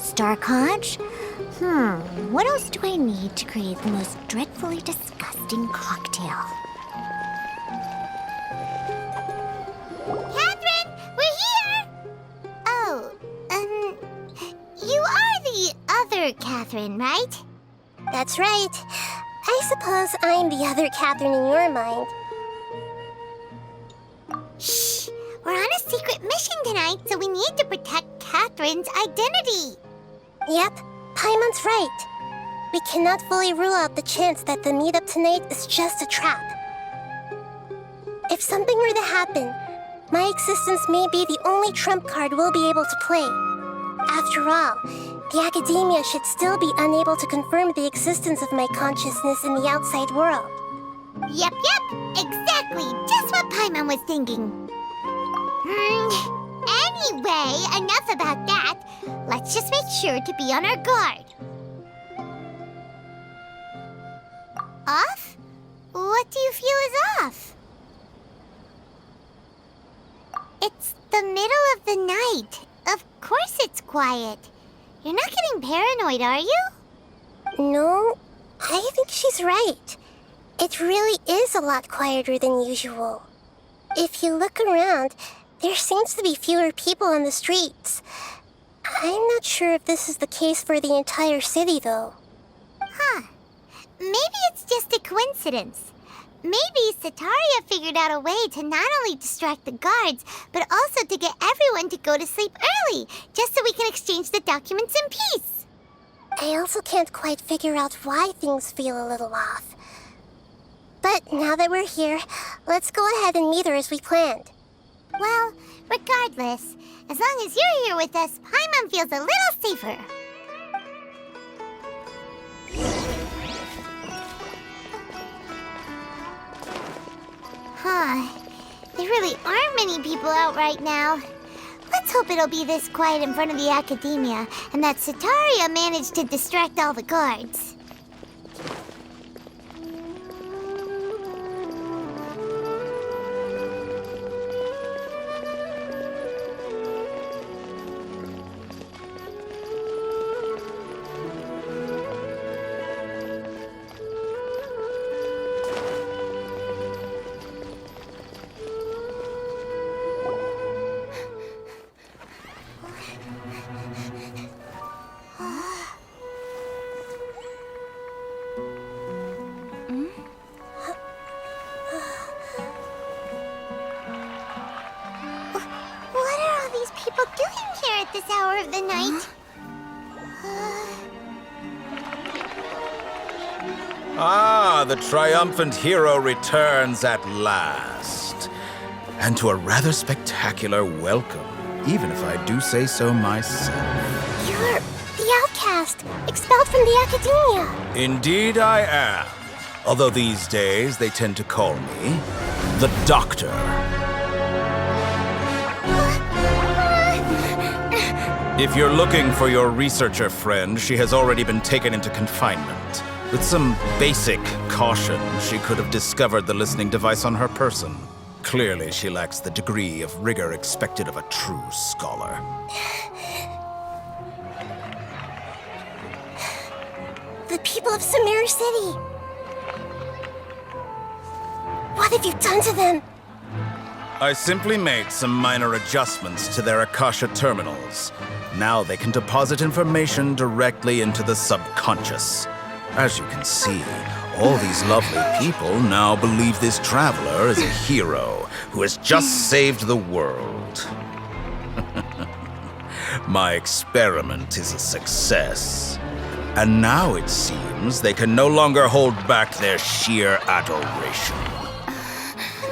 Star Conch? What else do I need to create the most dreadfully disgusting cocktail? Catherine, we're here! Oh, you are the other Catherine, right? That's right. I suppose I'm the other Catherine in your mind. Shh! We're on a secret mission tonight, so we need to protect Catherine's identity. Yep, Paimon's right. We cannot fully rule out the chance that the meetup tonight is just a trap. If something were to happen, my existence may be the only trump card we'll be able to play. After all, the Akademiya should still be unable to confirm the existence of my consciousness in the outside world. Yep, exactly. Just what Paimon was thinking. Anyway, enough about that. Let's just make sure to be on our guard. Off? What do you feel is off? It's the middle of the night. Of course it's quiet. You're not getting paranoid, are you? No, I think she's right. It really is a lot quieter than usual. If you look around, there seems to be fewer people on the streets. I'm not sure if this is the case for the entire city, though. Huh. Maybe it's just a coincidence. Maybe Setaria figured out a way to not only distract the guards, but also to get everyone to go to sleep early, just so we can exchange the documents in peace. I also can't quite figure out why things feel a little off. But now that we're here, let's go ahead and meet her as we planned. Well, regardless, as long as you're here with us, Paimon feels a little safer. Huh. There really aren't many people out right now. Let's hope it'll be this quiet in front of the Akademiya, and that Setaria managed to distract all the guards. This hour of the night. Ah, the triumphant hero returns at last. And to a rather spectacular welcome, even if I do say so myself. You're the outcast, expelled from the Akademiya. Indeed I am. Although these days they tend to call me the Doctor. If you're looking for your researcher friend, she has already been taken into confinement. With some basic caution, she could have discovered the listening device on her person. Clearly, she lacks the degree of rigor expected of a true scholar. The people of Sumeru City. What have you done to them? I simply made some minor adjustments to their Akasha terminals. Now they can deposit information directly into the subconscious. As you can see, all these lovely people now believe this traveler is a hero who has just saved the world. My experiment is a success. And now it seems they can no longer hold back their sheer adoration.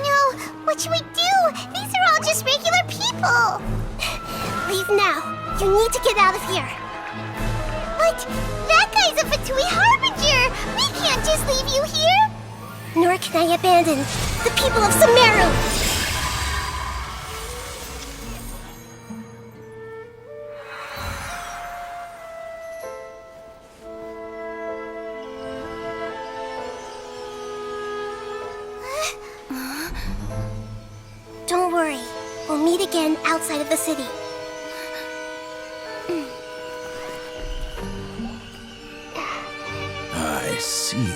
No, what should we do? These are all just regular people. Leave now. You need to get out of here. But that guy's a Fatui harbinger. We can't just leave you here. Nor can I abandon the people of Sumeru. Don't worry. We'll meet again outside of the city. see.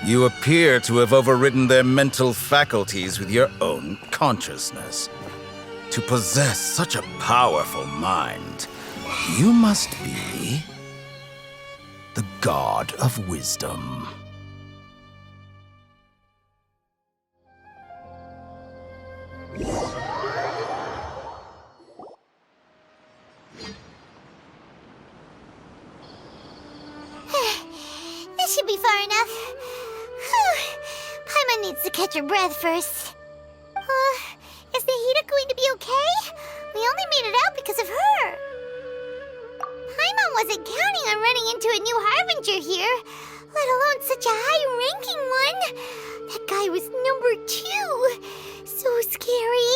You appear to have overridden their mental faculties with your own consciousness. To possess such a powerful mind, you must be the god of wisdom. This should be far enough. Whew. Paimon needs to catch her breath first. Is Nahida going to be okay? We only made it out because of her. Paimon wasn't counting on running into a new harbinger here, let alone such a high-ranking one. That guy was number 2. So scary.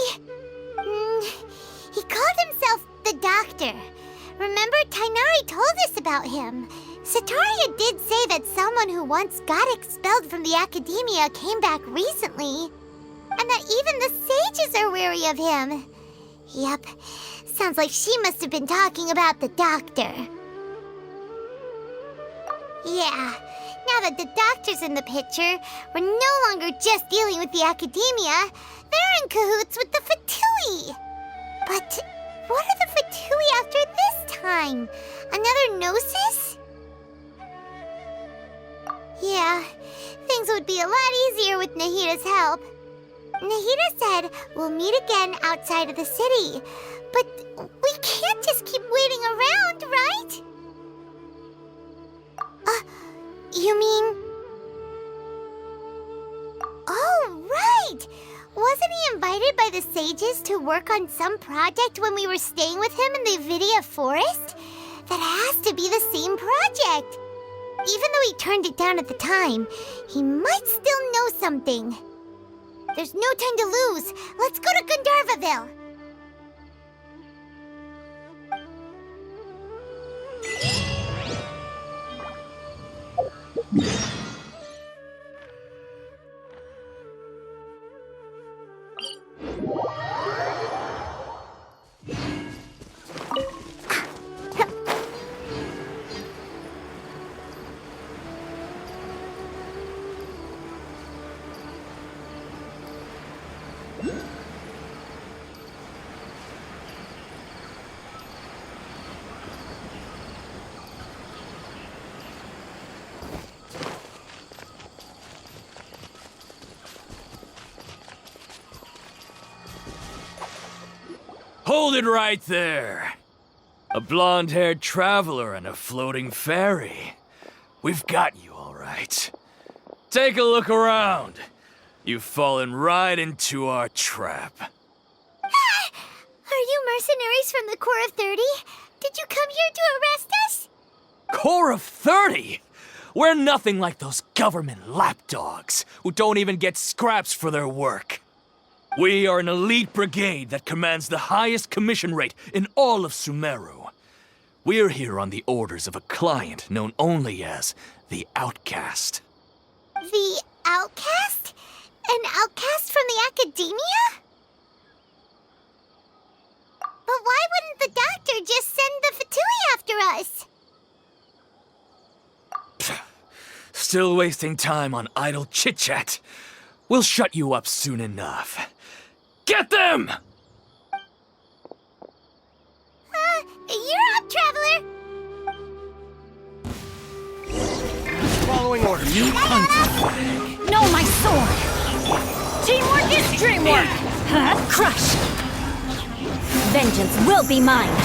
He called himself the Doctor. Remember, Tighnari told us about him. Setaria did say that someone who once got expelled from the Akademiya came back recently. And that even the sages are wary of him. Yep, sounds like she must have been talking about the Doctor. Yeah, now that the Doctor's in the picture, we're no longer just dealing with the Akademiya. They're in cahoots with the Fatui. But what are the Fatui after this time? Another Gnosis? Yeah, things would be a lot easier with Nahida's help. Nahida said we'll meet again outside of the city. But we can't just keep waiting around, right? You mean... Oh, right! Wasn't he invited by the sages to work on some project when we were staying with him in the Avidya forest? That has to be the same project! Even though he turned it down at the time, he might still know something. There's no time to lose. Let's go to Gandharvaville. Hold it right there. A blonde-haired traveler and a floating fairy. We've got you all right. Take a look around. You've fallen right into our trap. Are you mercenaries from the Corps of 30? Did you come here to arrest us? Corps of 30? We're nothing like those government lapdogs who don't even get scraps for their work. We are an elite brigade that commands the highest commission rate in all of Sumeru. We're here on the orders of a client known only as the Outcast. The Outcast? An outcast from the Akademiya? But why wouldn't the Doctor just send the Fatui after us? Still wasting time on idle chit-chat. We'll shut you up soon enough. Get them! You're up, Traveler! Following order. You hunt. No, my sword! Teamwork is dreamwork! Huh? Crush! Vengeance will be mine!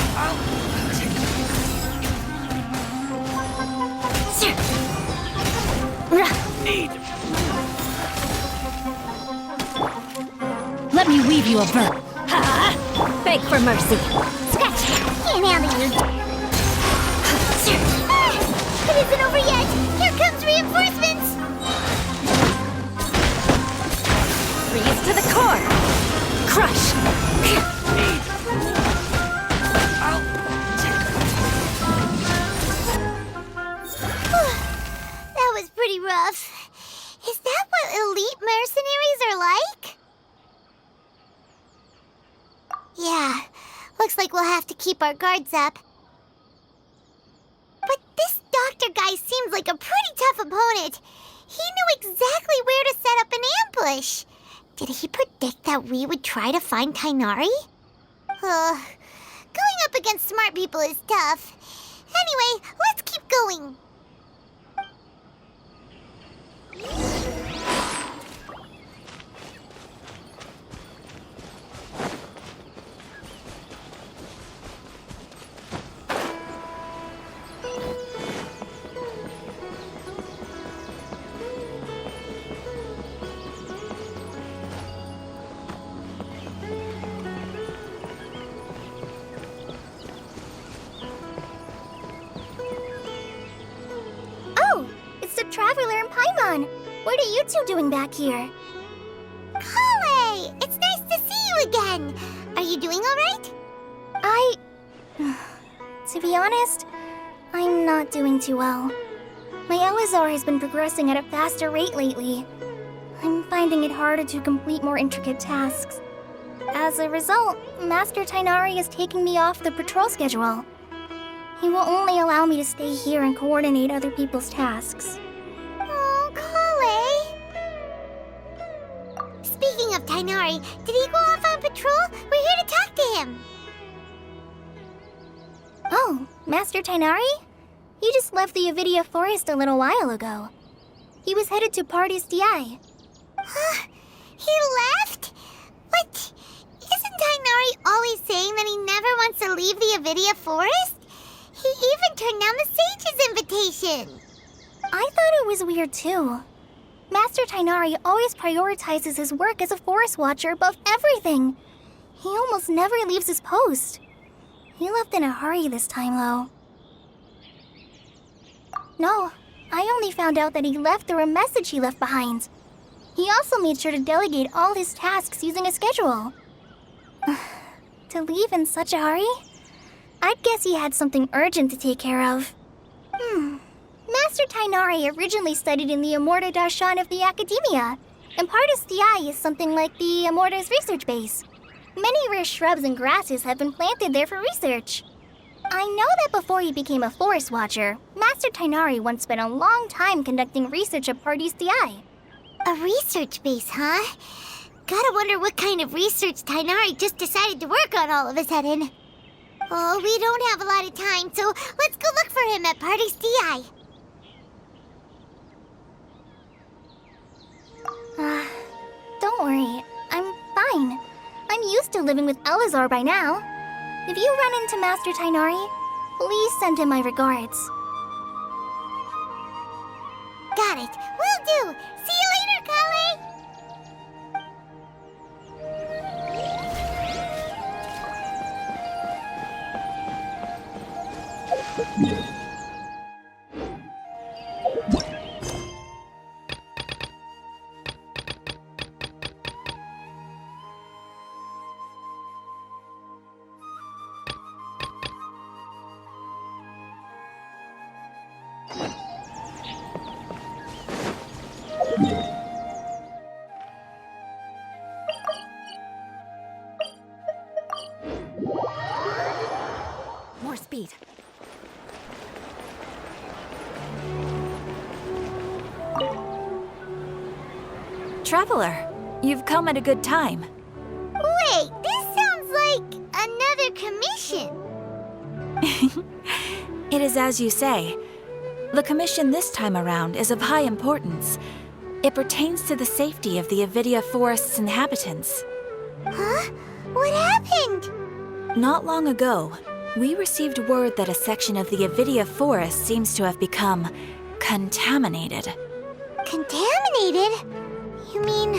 Need. Let me weave you a verb. Ha! Beg for mercy. Scratch! Can't handle you! It isn't over yet! Here comes reinforcements! Freeze to the core! Crush! That was pretty rough. Is that what elite mercenaries are like? Yeah, looks like we'll have to keep our guards up. But this doctor guy seems like a pretty tough opponent. exactly where to set up an ambush. Did he predict that we would try to find Tighnari? Going up against smart people is tough. Anyway, let's keep going. Oh, it's the Traveler and Paimon. What are you two doing back here? Kale, it's nice to see you again. Are you doing all right? To be honest, I'm not doing too well. My Elazar has been progressing at a faster rate lately. I'm finding it harder to complete more intricate tasks. As a result, Master Tighnari is taking me off the patrol schedule. He will only allow me to stay here and coordinate other people's tasks. Oh, Kale. Speaking of Tighnari, did he go off on patrol? We're here to talk to him. Oh, Master Tighnari? He just left the Avidia Forest a little while ago. He was headed to Party's DI. Huh? He left? But isn't Tighnari always saying that he never wants to leave the Avidia Forest? He even turned down the Sage's invitation. I thought it was weird too. Master Tighnari always prioritizes his work as a forest watcher above everything. He almost never leaves his post. He left in a hurry this time, though. No, I only found out that he left through a message he left behind. He also made sure to delegate all his tasks using a schedule. To leave in such a hurry? I'd guess he had something urgent to take care of. Master Tighnari originally studied in the Amorta Darshan of the Akademiya, and Partis Di is something like the Amorta's research base. Many rare shrubs and grasses have been planted there for research. I know that before he became a forest watcher, Master Tighnari once spent a long time conducting research at Partis Di. A research base, huh? Gotta wonder what kind of research Tighnari just decided to work on all of a sudden. Oh, we don't have a lot of time, so let's go look for him at Party's DI. Don't worry, I'm fine. I'm used to living with Elazar by now. If you run into Master Tighnari, please send him my regards. Got it. Will do. See you later, Kale. More speed. Traveler, you've come at a good time. Wait, this sounds like another commission. It is as you say. The commission this time around is of high importance. It pertains to the safety of the Avidia Forest's inhabitants. Huh? What happened? Not long ago, we received word that a section of the Avidia Forest seems to have become contaminated. Contaminated? You mean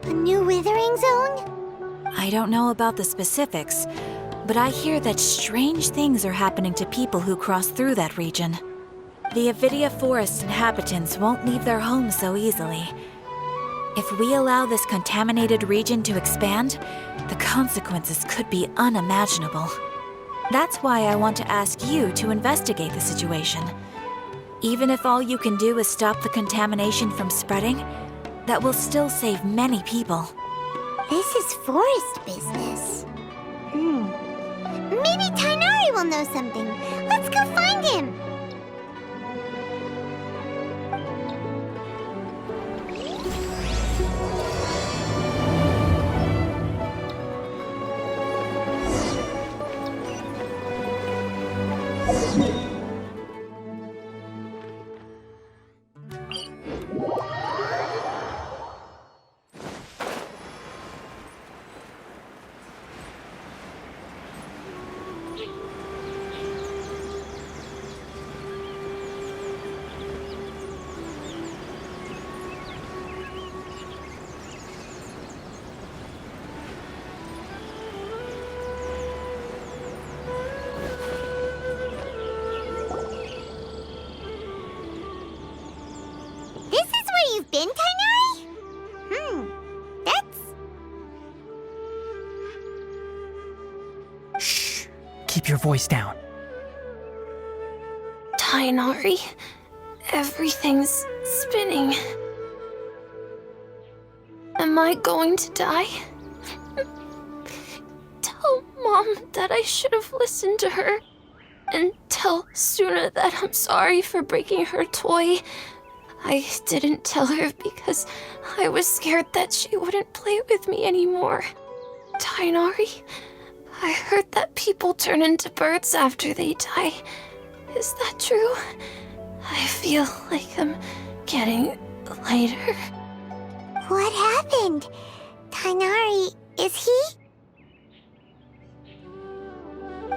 a new withering zone? I don't know about the specifics, but I hear that strange things are happening to people who cross through that region. The Avidia Forest inhabitants won't leave their homes so easily. If we allow this contaminated region to expand, the consequences could be unimaginable. That's why I want to ask you to investigate the situation. Even if all you can do is stop the contamination from spreading, that will still save many people. This is forest business. Maybe Tighnari will know something. Let's go find him. keep your voice down. Tighnari, everything's spinning. Am I going to die? Tell Mom that I should have listened to her. And tell Suna that I'm sorry for breaking her toy. I didn't tell her because I was scared that she wouldn't play with me anymore. Tighnari, I heard that people turn into birds after they die. Is that true? I feel like I'm getting lighter. What happened? Tighnari, is he?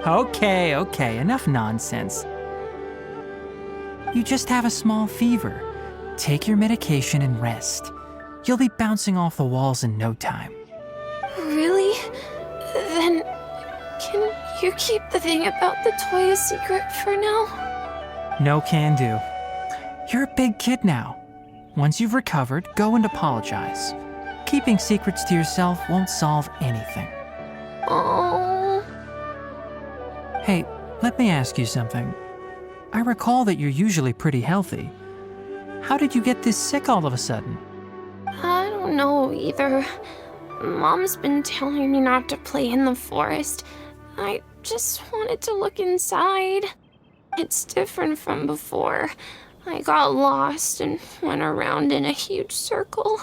Okay, enough nonsense. You just have a small fever. Take your medication and rest. You'll be bouncing off the walls in no time. Really? Then, can you keep the thing about the toy a secret for now? No can do. You're a big kid now. Once you've recovered, go and apologize. Keeping secrets to yourself won't solve anything. Oh. Hey, let me ask you something. I recall that you're usually pretty healthy. How did you get this sick all of a sudden? I don't know either. Mom's been telling me not to play in the forest. I just wanted to look inside. It's different from before. I got lost and went around in a huge circle.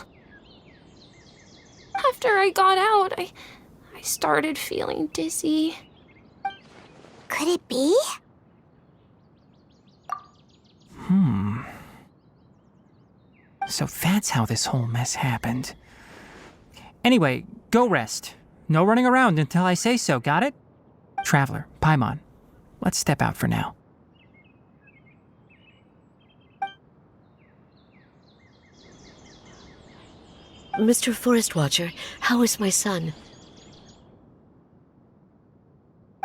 After I got out, I started feeling dizzy. Could it be? So that's how this whole mess happened. Anyway, go rest. No running around until I say so, got it? Traveler, Paimon, let's step out for now. Mr. Forest Watcher, how is my son?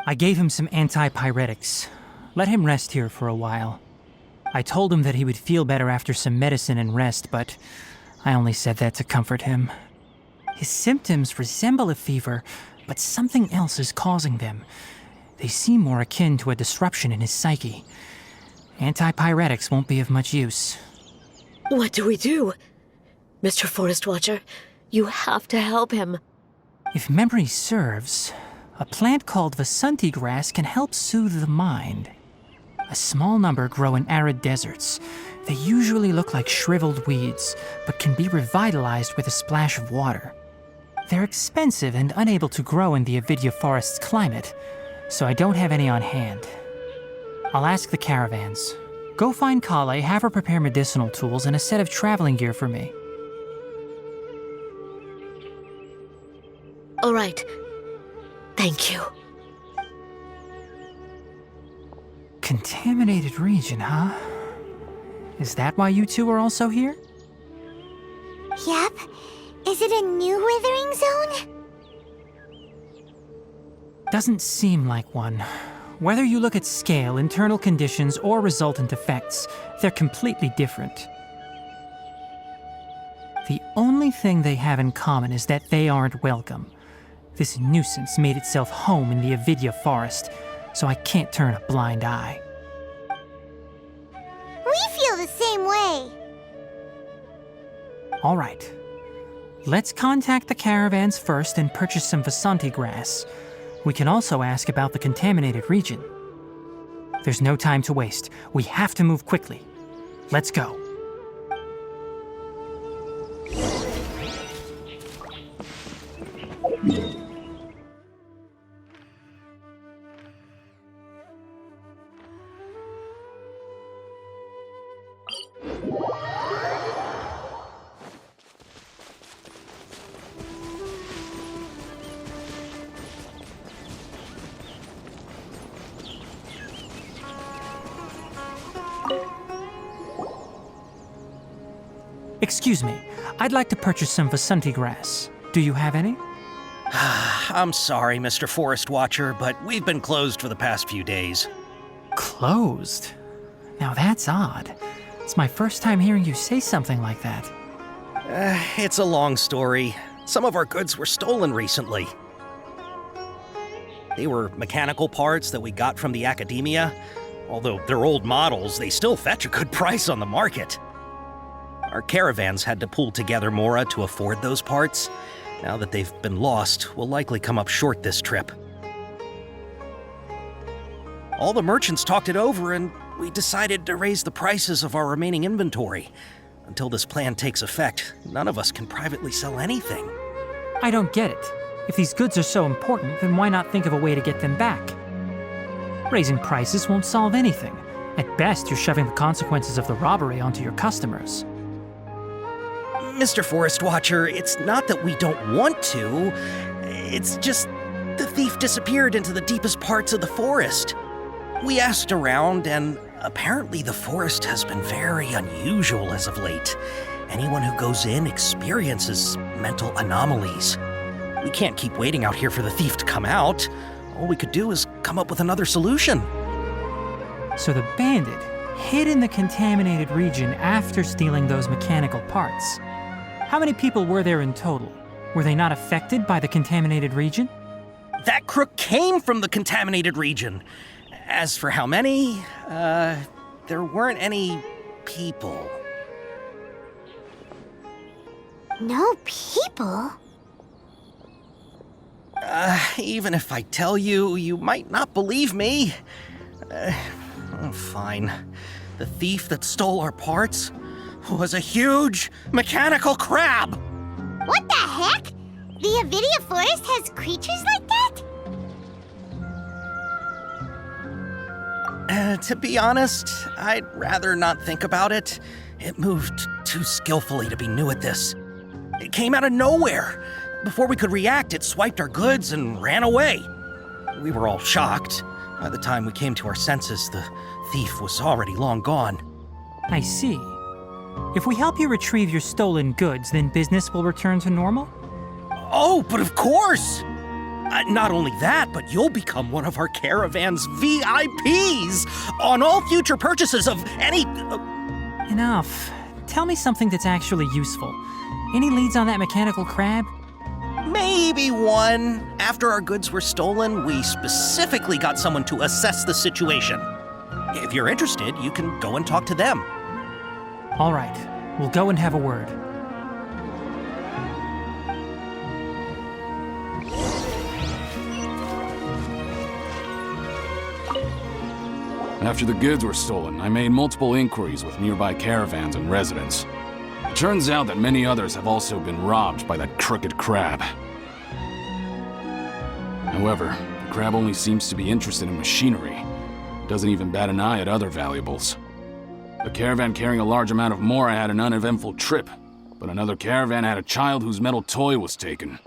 I gave him some antipyretics. Let him rest here for a while. I told him that he would feel better after some medicine and rest, but I only said that to comfort him. His symptoms resemble a fever, but something else is causing them. They seem more akin to a disruption in his psyche. Antipyretics won't be of much use. What do we do? Mr. Forest Watcher, you have to help him. If memory serves, a plant called Vasanti grass can help soothe the mind. A small number grow in arid deserts. They usually look like shriveled weeds, but can be revitalized with a splash of water. They're expensive and unable to grow in the Avidya forest's climate, so I don't have any on hand. I'll ask the caravans. Go find Kale, have her prepare medicinal tools and a set of traveling gear for me. All right. Thank you. Contaminated region, huh? Is that why you two are also here? Yep. Is it a new withering zone? Doesn't seem like one. Whether you look at scale, internal conditions, or resultant effects, they're completely different. The only thing they have in common is that they aren't welcome. This nuisance made itself home in the Avidya forest, so I can't turn a blind eye. We feel the same way. All right. Let's contact the caravans first and purchase some Vasanti grass. We can also ask about the contaminated region. There's no time to waste. We have to move quickly. Let's go. Excuse me, I'd like to purchase some Vasanti grass. Do you have any? I'm sorry, Mr. Forest Watcher, but we've been closed for the past few days. Closed? Now that's odd. It's my first time hearing you say something like that. It's a long story. Some of our goods were stolen recently. They were mechanical parts that we got from the Akademiya. Although they're old models, they still fetch a good price on the market. Our caravans had to pull together Mora to afford those parts. Now that they've been lost, we'll likely come up short this trip. All the merchants talked it over, and we decided to raise the prices of our remaining inventory. Until this plan takes effect, none of us can privately sell anything. I don't get it. If these goods are so important, then why not think of a way to get them back? Raising prices won't solve anything. At best, you're shoving the consequences of the robbery onto your customers. Mr. Forest Watcher, it's not that we don't want to. It's just the thief disappeared into the deepest parts of the forest. We asked around, and apparently the forest has been very unusual as of late. Anyone who goes in experiences mental anomalies. We can't keep waiting out here for the thief to come out. All we could do is come up with another solution. So the bandit hid in the contaminated region after stealing those mechanical parts. How many people were there in total? Were they not affected by the contaminated region? That crook came from the contaminated region. As for how many, there weren't any people. No people? Even if I tell you, you might not believe me. Fine. The thief that stole our parts was a huge mechanical crab. What the heck? The Avidia forest has creatures like that? To be honest, I'd rather not think about it. It moved too skillfully to be new at this. It came out of nowhere. Before we could react, it swiped our goods and ran away. We were all shocked. By the time we came to our senses, the thief was already long gone. I see. If we help you retrieve your stolen goods, then business will return to normal? Oh, but of course! Not only that, but you'll become one of our caravan's VIPs on all future purchases of any... Enough. Tell me something that's actually useful. Any leads on that mechanical crab? Maybe one. After our goods were stolen, we specifically got someone to assess the situation. If you're interested, you can go and talk to them. All right. We'll go and have a word. After the goods were stolen, I made multiple inquiries with nearby caravans and residents. It turns out that many others have also been robbed by that crooked crab. However, the crab only seems to be interested in machinery. It doesn't even bat an eye at other valuables. A caravan carrying a large amount of Mora had an uneventful trip, but another caravan had a child whose metal toy was taken.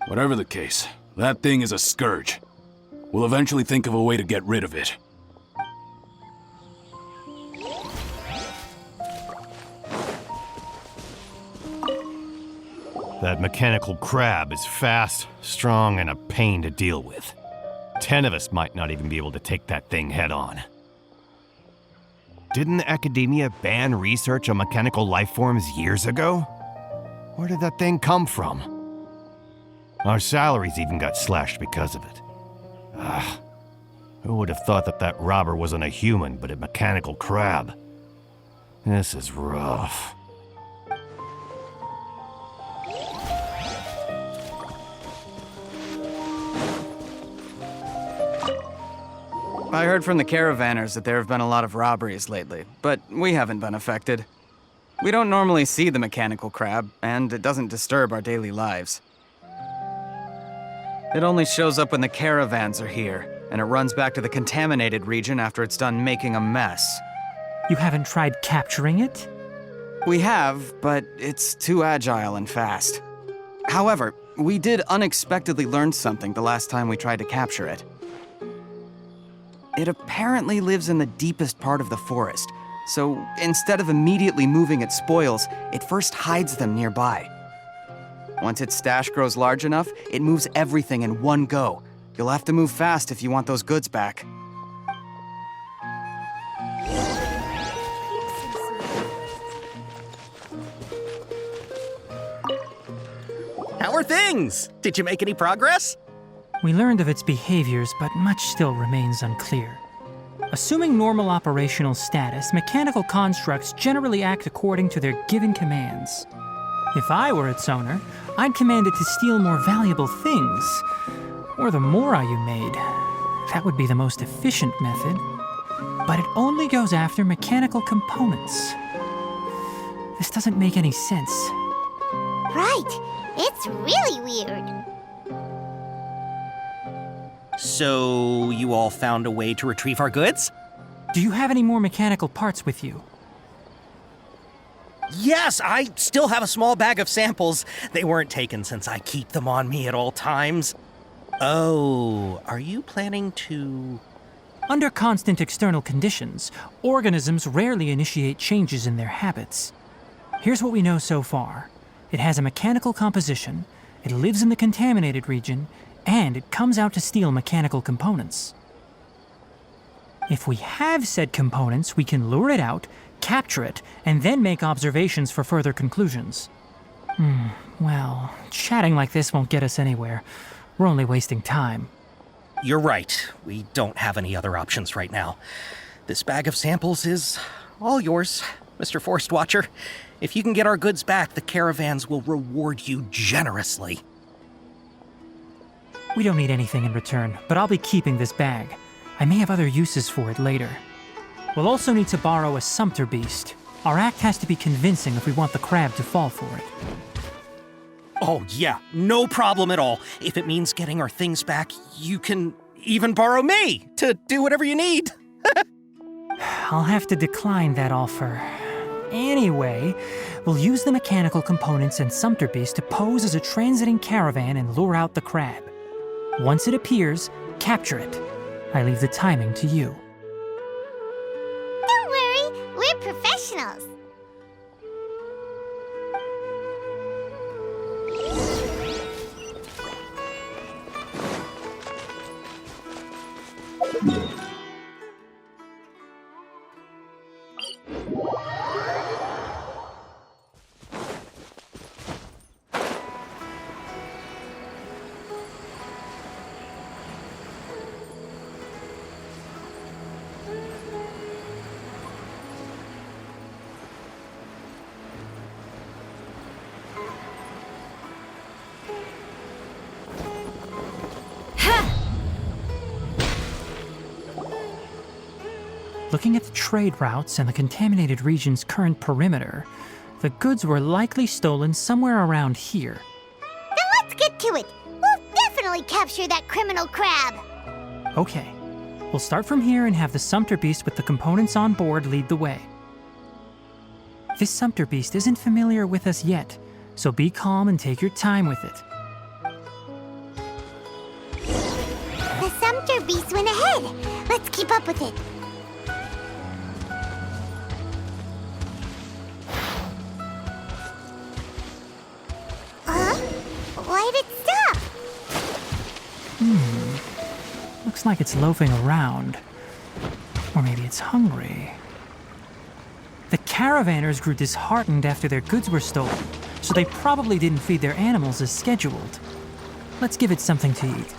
Whatever the case, that thing is a scourge. We'll eventually think of a way to get rid of it. That mechanical crab is fast, strong, and a pain to deal with. 10 of us might not even be able to take that thing head on. Didn't the Akademiya ban research on mechanical life forms years ago? Where did that thing come from? Our salaries even got slashed because of it. Who would have thought that that robber wasn't a human, but a mechanical crab? This is rough. I heard from the caravanners that there have been a lot of robberies lately, but we haven't been affected. We don't normally see the mechanical crab, and it doesn't disturb our daily lives. It only shows up when the caravans are here, and it runs back to the contaminated region after it's done making a mess. You haven't tried capturing it? We have, but it's too agile and fast. However, we did unexpectedly learn something the last time we tried to capture it. It apparently lives in the deepest part of the forest, so instead of immediately moving its spoils, it first hides them nearby. Once its stash grows large enough, it moves everything in one go. You'll have to move fast if you want those goods back. How are things? Did you make any progress? We learned of its behaviors, but much still remains unclear. Assuming normal operational status, mechanical constructs generally act according to their given commands. If I were its owner, I'd command it to steal more valuable things. Or the more you made. That would be the most efficient method. But it only goes after mechanical components. This doesn't make any sense. Right. It's really weird. So, you all found a way to retrieve our goods? Do you have any more mechanical parts with you? Yes, I still have a small bag of samples. They weren't taken since I keep them on me at all times. Oh, are you planning to... Under constant external conditions, organisms rarely initiate changes in their habits. Here's what we know so far. It has a mechanical composition, it lives in the contaminated region, and it comes out to steal mechanical components. If we have said components, we can lure it out, capture it, and then make observations for further conclusions. Well, chatting like this won't get us anywhere. We're only wasting time. You're right. We don't have any other options right now. This bag of samples is all yours, Mr. Forest Watcher. If you can get our goods back, the caravans will reward you generously. We don't need anything in return, but I'll be keeping this bag. I may have other uses for it later. We'll also need to borrow a sumpter beast. Our act has to be convincing if we want the crab to fall for it. Oh yeah, no problem at all. If it means getting our things back, you can even borrow me to do whatever you need. I'll have to decline that offer. Anyway, we'll use the mechanical components and sumpter beast to pose as a transiting caravan and lure out the crab. Once it appears, capture it. I leave the timing to you. Don't worry, we're professionals. Looking at the trade routes and the contaminated region's current perimeter, the goods were likely stolen somewhere around here. Then let's get to it. We'll definitely capture that criminal crab. Okay, we'll start from here and have the sumpter beast with the components on board lead the way. This sumpter beast isn't familiar with us yet, so be calm and take your time with it. The sumpter beast went ahead. Let's keep up with it. Why'd it stop? Looks like it's loafing around. Or maybe it's hungry. The caravanners grew disheartened after their goods were stolen, so they probably didn't feed their animals as scheduled. Let's give it something to eat.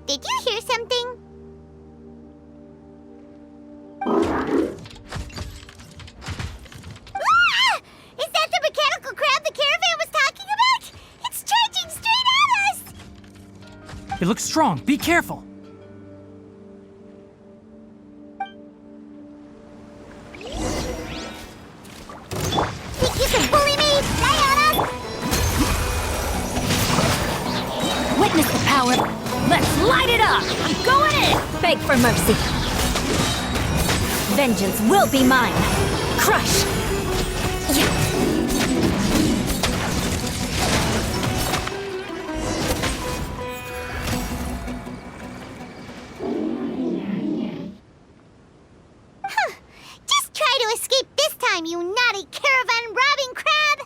Did you hear something? Ah! Is that the mechanical crab the caravan was talking about? It's charging straight at us! It looks strong. Be careful. Think you can bully me? Lay on us! Witness the power. Let's light it up! I'm going in! Beg for mercy. Vengeance will be mine. Crush! time, you naughty caravan robbing crab!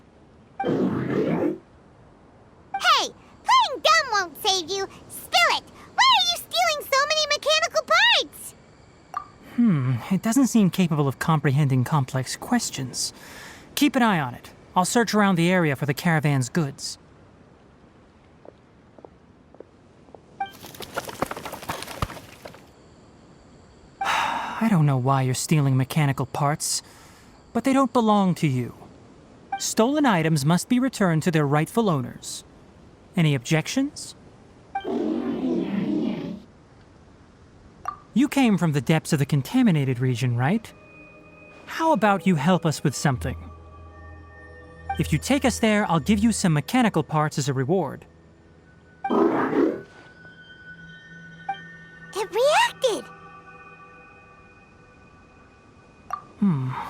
Hey, playing dumb won't save you. Spill it! Why are you stealing so many mechanical parts? It doesn't seem capable of comprehending complex questions. Keep an eye on it. I'll search around the area for the caravan's goods. I don't know why you're stealing mechanical parts, but they don't belong to you. Stolen items must be returned to their rightful owners. Any objections? You came from the depths of the contaminated region, right? How about you help us with something? If you take us there, I'll give you some mechanical parts as a reward. It reacted!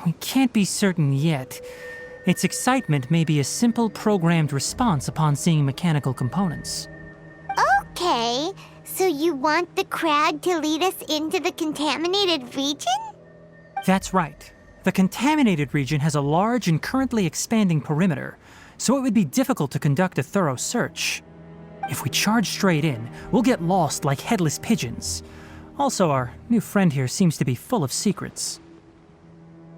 We can't be certain yet. Its excitement may be a simple programmed response upon seeing mechanical components. Okay, so you want the crab to lead us into the contaminated region? That's right. The contaminated region has a large and currently expanding perimeter, so it would be difficult to conduct a thorough search. If we charge straight in, we'll get lost like headless pigeons. Also, our new friend here seems to be full of secrets.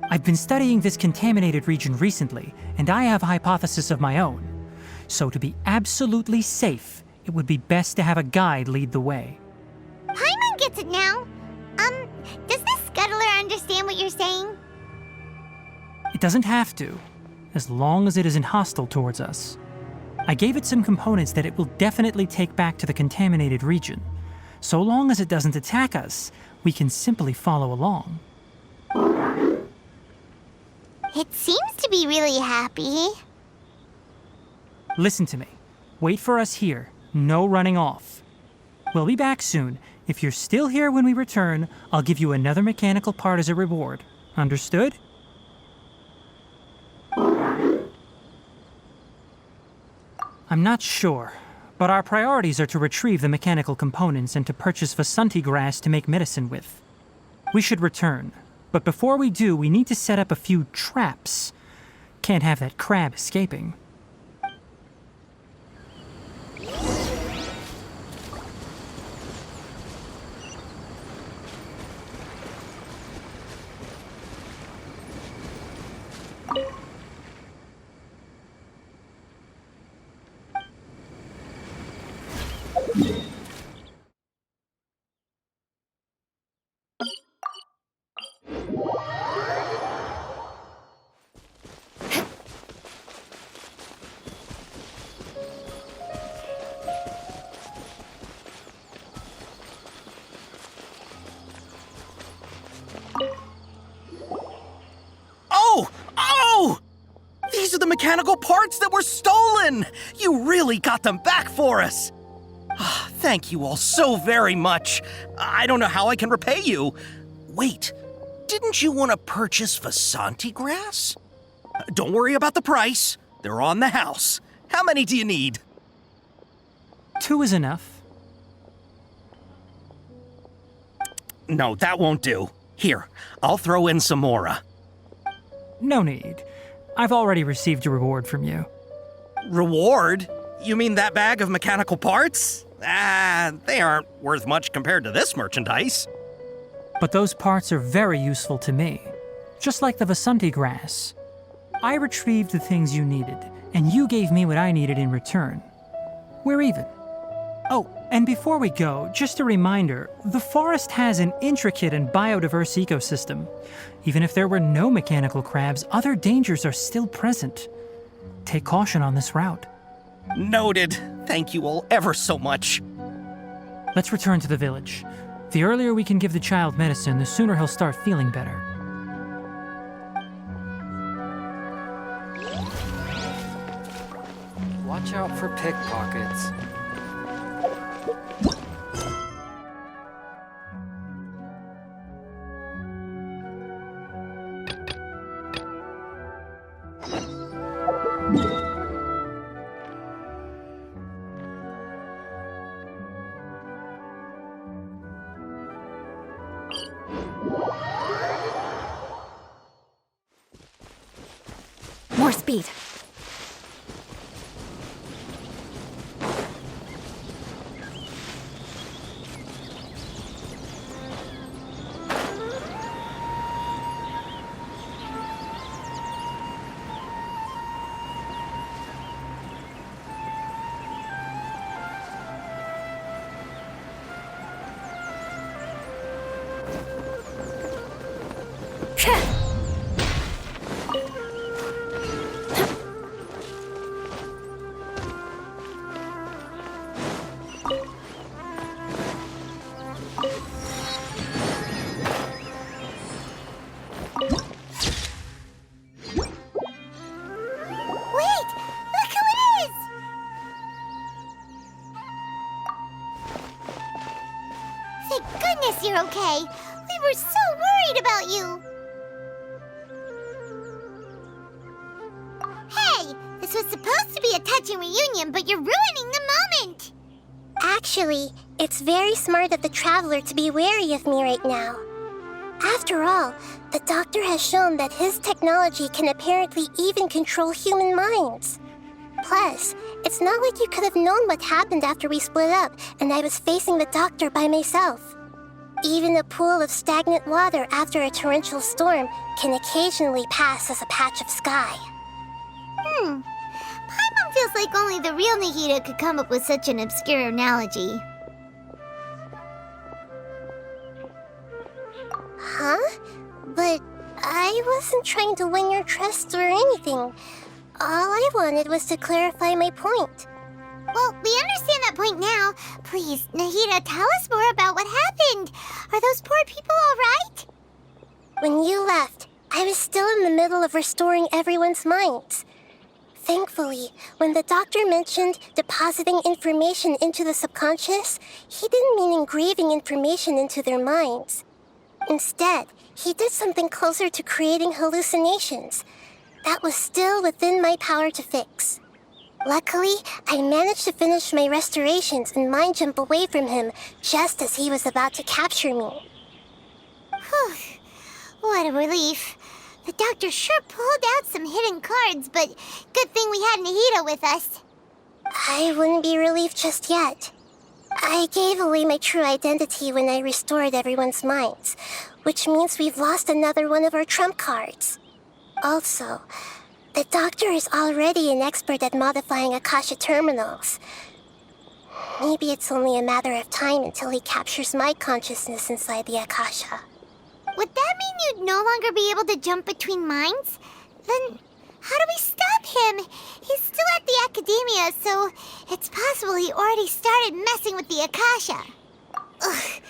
I've been studying this contaminated region recently, and I have a hypothesis of my own. So to be absolutely safe, it would be best to have a guide lead the way. Paimon gets it now. Does the scuttler understand what you're saying? It doesn't have to, as long as it isn't hostile towards us. I gave it some components that it will definitely take back to the contaminated region. So long as it doesn't attack us, we can simply follow along. It seems to be really happy. Listen to me. Wait for us here. No running off. We'll be back soon. If you're still here when we return, I'll give you another mechanical part as a reward. Understood? I'm not sure, but our priorities are to retrieve the mechanical components and to purchase Vasanti grass to make medicine with. We should return, but before we do, we need to set up a few traps. Can't have that crab escaping. These are the mechanical parts that were stolen! You really got them back for us! Thank you all so very much. I don't know how I can repay you. Wait, didn't you want to purchase Vasanti grass? Don't worry about the price. They're on the house. How many do you need? 2 is enough. No, that won't do. Here, I'll throw in some more. No need. I've already received a reward from you. Reward? You mean that bag of mechanical parts? They aren't worth much compared to this merchandise. But those parts are very useful to me. Just like the Vasanti grass. I retrieved the things you needed, and you gave me what I needed in return. We're even. Oh, and before we go, just a reminder, the forest has an intricate and biodiverse ecosystem. Even if there were no mechanical crabs, other dangers are still present. Take caution on this route. Noted. Thank you all ever so much. Let's return to the village. The earlier we can give the child medicine, the sooner he'll start feeling better. Watch out for pickpockets. More speed. You're okay. We were so worried about you. Hey, this was supposed to be a touching reunion, but you're ruining the moment. Actually, it's very smart of the traveler to be wary of me right now. After all, the doctor has shown that his technology can apparently even control human minds. Plus, it's not like you could have known what happened after we split up and I was facing the doctor by myself. Even a pool of stagnant water after a torrential storm can occasionally pass as a patch of sky. Paimon feels like only the real Nahida could come up with such an obscure analogy. Huh? But I wasn't trying to win your trust or anything. All I wanted was to clarify my point. Well, we understand that point now. Please, Nahida, tell us more about what happened. Are those poor people all right? When you left, I was still in the middle of restoring everyone's minds. Thankfully, when the doctor mentioned depositing information into the subconscious, he didn't mean engraving information into their minds. Instead, he did something closer to creating hallucinations. That was still within my power to fix. Luckily, I managed to finish my restorations and mind jump away from him just as he was about to capture me. Whew. What a relief. The doctor sure pulled out some hidden cards, but good thing we had Nahida with us. I wouldn't be relieved just yet. I gave away my true identity when I restored everyone's minds, which means we've lost another one of our trump cards. Also, the doctor is already an expert at modifying Akasha terminals. Maybe it's only a matter of time until he captures my consciousness inside the Akasha. Would that mean you'd no longer be able to jump between minds? Then how do we stop him? He's still at the Akademiya, so it's possible he already started messing with the Akasha. Ugh,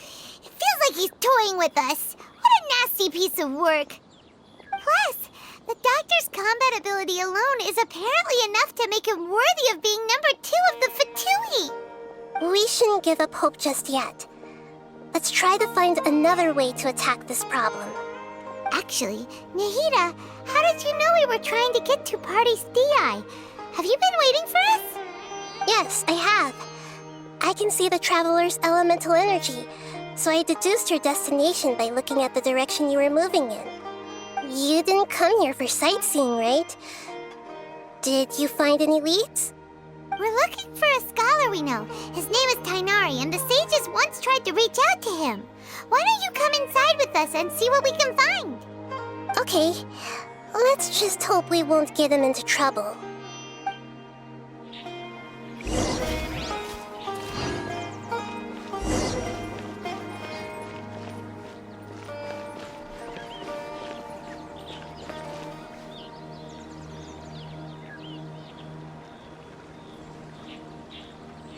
it feels like he's toying with us. What a nasty piece of work. Plus, the doctor's combat ability alone is apparently enough to make him worthy of being number 2 of the Fatui. We shouldn't give up hope just yet. Let's try to find another way to attack this problem. Actually, Nahida, how did you know we were trying to get to Party's DI? Have you been waiting for us? Yes, I have. I can see the traveler's elemental energy, so I deduced your destination by looking at the direction you were moving in. You didn't come here for sightseeing, right? Did you find any leads? We're looking for a scholar we know. His name is Tighnari, and the sages once tried to reach out to him. Why don't you come inside with us and see what we can find? Okay, let's just hope we won't get him into trouble.